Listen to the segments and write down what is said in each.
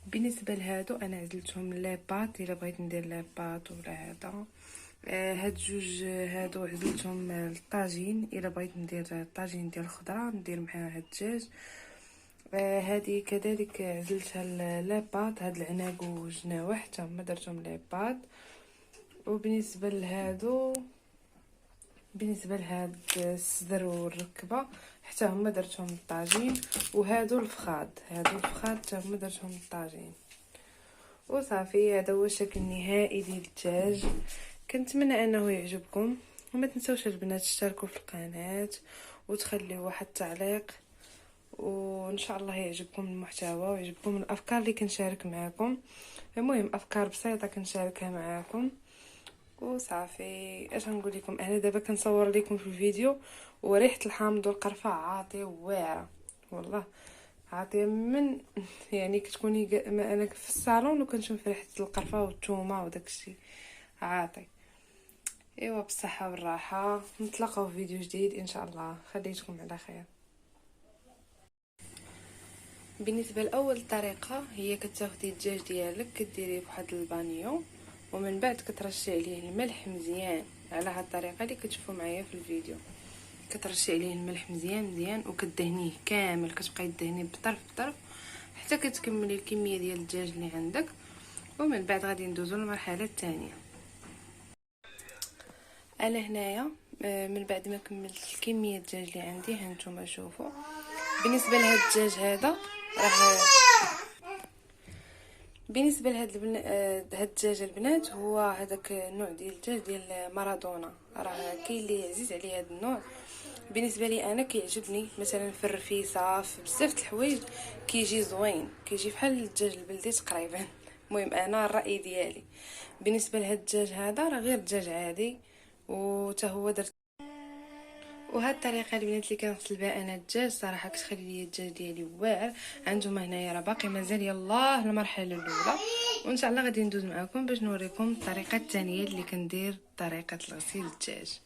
بالنسبه لهادو انا عزلتهم لاباط الا بغيت ندير لاباط ولا هذا. هاد جوج هادو عزلتهم للطاجين الا بغيت ندير الطاجين ديال الخضره ندير معاها الدجاج. هذه كذلك عزلتها لاباط. هاد العناق وجناوح حتى هما درتهم لاباط. وبالنسبه لهاد الصدر والركبه حتى هما درتهم الطاجين. وهادو الفخاد حتى هما درتهم الطاجين. وصافي هذا هو الشكل النهائي ديال الدجاج. كنتمنى انه يعجبكم، وما تنسوش البنات تشتركوا في القناه وتخليوا واحد التعليق، وان شاء الله يعجبكم المحتوى ويعجبكم الافكار اللي كنشارك معكم. المهم افكار بسيطه كنشاركها معكم. وصافي اش نقول لكم، انا دابا كنصور لكم في الفيديو وريحه الحامض والقرفه عاطيه واعره والله، عاطيه من يعني كتكوني ما انا في الصالون وكنشم في ريحه القرفه والثومه وداكشي عاطي. ايوا بالصحه والراحه، نتلاقاو في فيديو جديد ان شاء الله. خليتكم على خير. بالنسبه لاول طريقه هي كتاخدي الدجاج ديالك كديريه بواحد البانيو، ومن بعد كترشي عليه الملح مزيان على هاد الطريقه اللي كتشوفوا معايا في الفيديو. كترشي عليه الملح مزيان وكدهنيه كامل، كتبقاي تدهنيه بطرف بطرف حتى كتكملي الكميه ديال الدجاج اللي عندك. ومن بعد غادي ندوزو للمرحله الثانيه. انا هنايا من بعد ما كملت الكميه الدجاج اللي عندي هانتوما شوفوا. بالنسبه لهاد الدجاج هذا راه بالنسبه لهاد هاد الدجاج البنات هو هذاك النوع ديال الدجاج ديال مارادونا. راه كاين اللي عزيز عليه هاد النوع، بالنسبه لي انا كيعجبني مثلا في الرفيسه في بزاف د الحوايج كيجي زوين، كيجي بحال الدجاج البلدي تقريبا. المهم انا الراي ديالي بالنسبه لهاد الدجاج هذا راه غير دجاج عادي وتا هو درت. وهاد الطريقه البنات اللي كنغسل بها انا الدجاج صراحه كتخلي لي الدجاج ديالي واعر. عندهم هنايا راه باقي مازال يلاه المرحله الاولى، وان شاء الله غادي ندوز معكم باش نوريكم الطريقه الثانيه اللي كندير طريقه الغسيل الدجاج.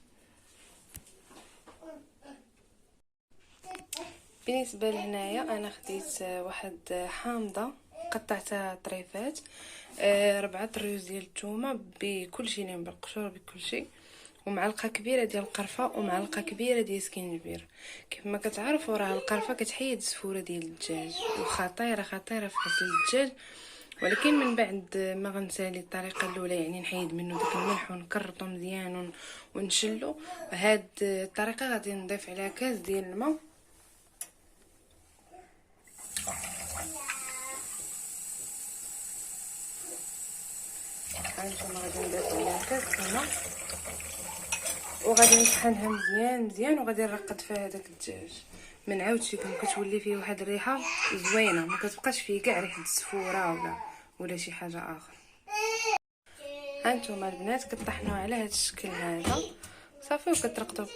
بالنسبه لهنايا انا خديت واحد حامضه قطعتها طريفات، 4 ريوز ديال الثومه بكل شيء، يعني بالقشور بكل شيء، ومعلقه كبيره ديال القرفه ومعلقه كبيره ديال سكينجبير. كيف ما كتعرفوا راه القرفه كتحيد السفوره ديال الدجاج وخطيره في غسل الدجاج. ولكن من بعد ما غنسالي الطريقه الاولى يعني نحيد منه داك الملح ونكرطو مزيان ونشلو، هاد الطريقه غادي نضيف عليها كاس ديال الماء. هانتوما غادي نضيف عليها كاس الماء وغادي نطحنها مزيان وغادي نرقد فيها هذاك الدجاج. ما نعاودش لكم كتولي فيه واحد الريحه زوينه، ما كتبقاش فيه كاع ريحه السفوره ولا شي حاجه اخرى. هانتوما البنات كطحنوه على هذا الشكل هذا صافي وكترقدوا.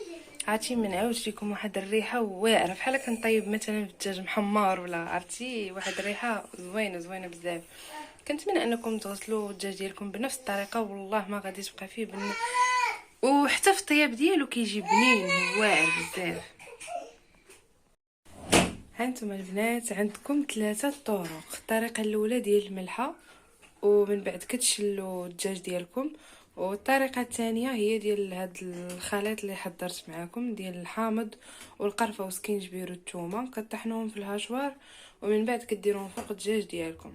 عرفتي ما نعاودش لكم واحد الريحه واعره بحال كنطيب مثلا الدجاج محمر ولا عرفتي واحد الريحه زوينه بزاف. كنتمنى انكم تغسلوا الدجاج ديالكم بنفس الطريقه، والله ما غادي تبقى فيه وحتى في الطياب ديالو كيجي بنين واعر بزاف. هانتوما البنات عندكم 3 طرق. الطريقه الاولى ديال الملحه، ومن بعد كتشلوا الدجاج ديالكم. والطريقه الثانيه هي ديال هاد الخليط اللي حضرت معكم ديال الحامض والقرفه وسكينجبير والثومه، كطحنوهم في الهاشوار ومن بعد كديروهم فوق الدجاج ديالكم.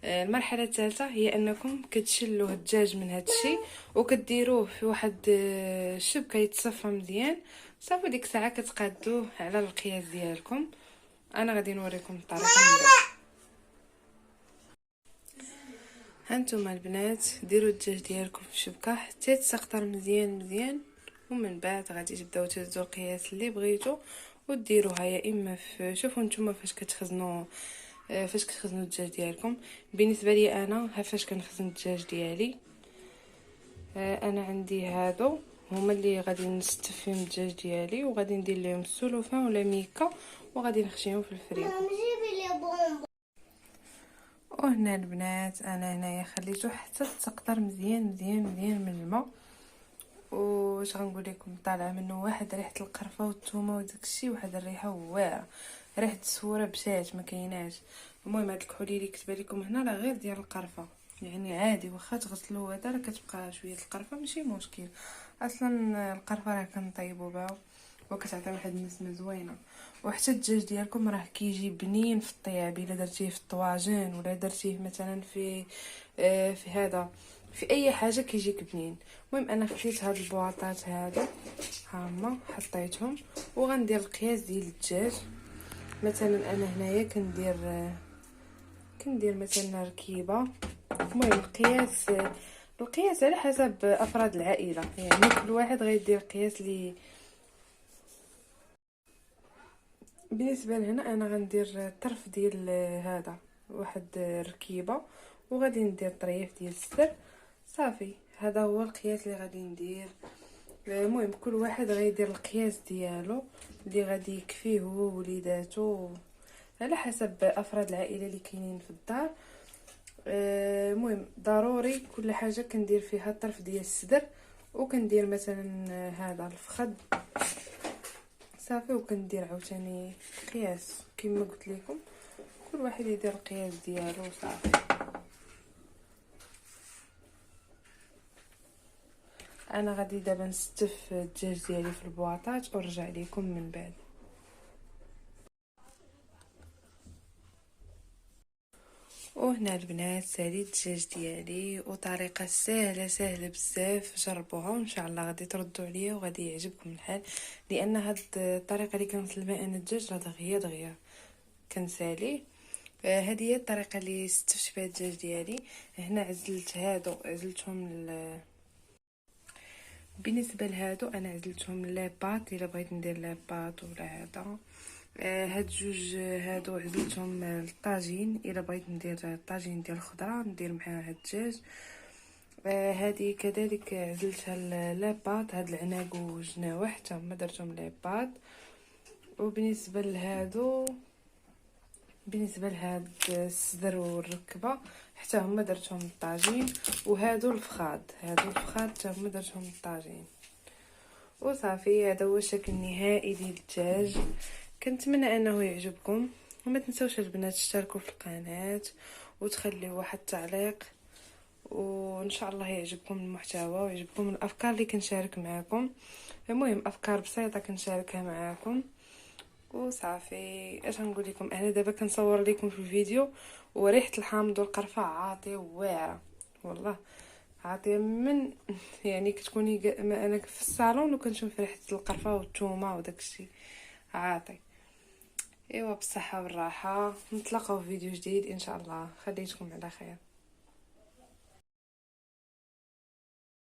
المرحله الثالثه هي انكم كتشلوا الدجاج من هذا الشيء وكديروه في واحد الشبكه يتصفى مزيان صافي. ديك الساعه كتقادوه على القياس ديالكم. انا غادي نوريكم الطريقه من بعد. هانتوما البنات ديروا الدجاج ديالكم في الشبكه حتى يتسقطر مزيان ومن بعد غادي تبداو تهزوا القياس اللي بغيتو وديروها يا اما في شوفوا نتوما فاش كتخزنوا الدجاج ديالكم. بالنسبه لي انا فاش كنخزن الدجاج ديالي، انا عندي هادو هما اللي غادي نستف فيهم الدجاج ديالي، وغادي ندير لهم السلوفان ولا ميكا وغادي نخشيهم في الفريغو. وهنا البنات انا هنايا خليته حتى تسقطر مزيان من الماء. واش غنقول لكم، طالعه منه واحد ريحه القرفه والثومه وداكشي، واحد الريحه واعره، ريحه السوره بشات ما كايناش. المهم هاد الكحولي اللي كتبه لكم هنا راه غير ديال القرفه، يعني عادي واخا تغسلوا هذا راه كتبقى شويه القرفه ماشي مشكل. اصلا القرفه راه كنطيبوا بها وكتعطي واحد النسمه زوينه. وحتى الدجاج ديالكم راه كيجي بنين في الطياب الا درتيه في الطواجن ولا درتيه مثلا في هذا في اي حاجه كيجيك بنين. المهم انا خديت هاد البواطات هادو ها هما حطيتهم وغندير القياس ديال الدجاج. مثلا انا هنايا كندير مثلا ركيبه. المهم القياس على حسب افراد العائله، يعني كل واحد غيدير القياس لي. بالنسبه لهنا انا غندير الطرف ديال هذا واحد ركيبه وغادي ندير طريف ديال الصدر صافي. هذا هو القياس اللي غادي ندير. المهم كل واحد غيدير القياس ديالو اللي غادي يكفيه هو ووليداتو على حسب افراد العائله اللي كاينين في الدار. المهم ضروري كل حاجه كندير فيها الطرف ديال الصدر وكندير مثلا هذا الفخذ صافي. وكندير عاوتاني قياس كما قلت لكم، كل واحد يدير القياس ديالو صافي. انا غادي دابا نستف الدجاج ديالي في البواطات ونرجع لكم من بعد. وهنا البنات ساليت الدجاج ديالي وطريقه سهله بزاف، جربوها وان شاء الله غادي تردوا عليا وغادي يعجبكم الحال. لان هاد الطريقه اللي كنسلق بها انا الدجاج راه دغيا كنساليه. هذه هي الطريقه اللي استفت بها الدجاج ديالي. هنا عزلتهم بالنسبه لهادو انا عزلتهم لاباط الا بغيت ندير لاباط ولا هذا. هاد جوج هادو عزلتهم للطاجين الا بغيت ندير الطاجين ديال الخضره ندير معاه هاد الدجاج. هذه كذلك عزلتها لاباط. هاد العناق والجناوح حتى هما درتهم لاباط. وبالنسبه لهاد الصدر والركبه حتى هما درتهم الطاجين. وهادو الفخاد حتى هما درتهم الطاجين وصافي. هذا هو الشكل النهائي ديال الدجاج. كنتمنى انه يعجبكم وما تنسوش البنات تشتركوا في القناه وتخليوا واحد التعليق. وان شاء الله يعجبكم المحتوى ويعجبكم الافكار اللي كنشارك معكم. المهم افكار بسيطه كنشاركها معكم وصافي. اش نقول لكم، انا دابا كنصور لكم في الفيديو وريحه الحامض والقرفه عاطيه واعره والله عاطيه من يعني كتكوني انا في الصالون وكنشم في ريحه القرفه والثومه وداكشي عاطي. ايوا بالصحه والراحه، نتلاقاو في فيديو جديد ان شاء الله. خليتكم على خير.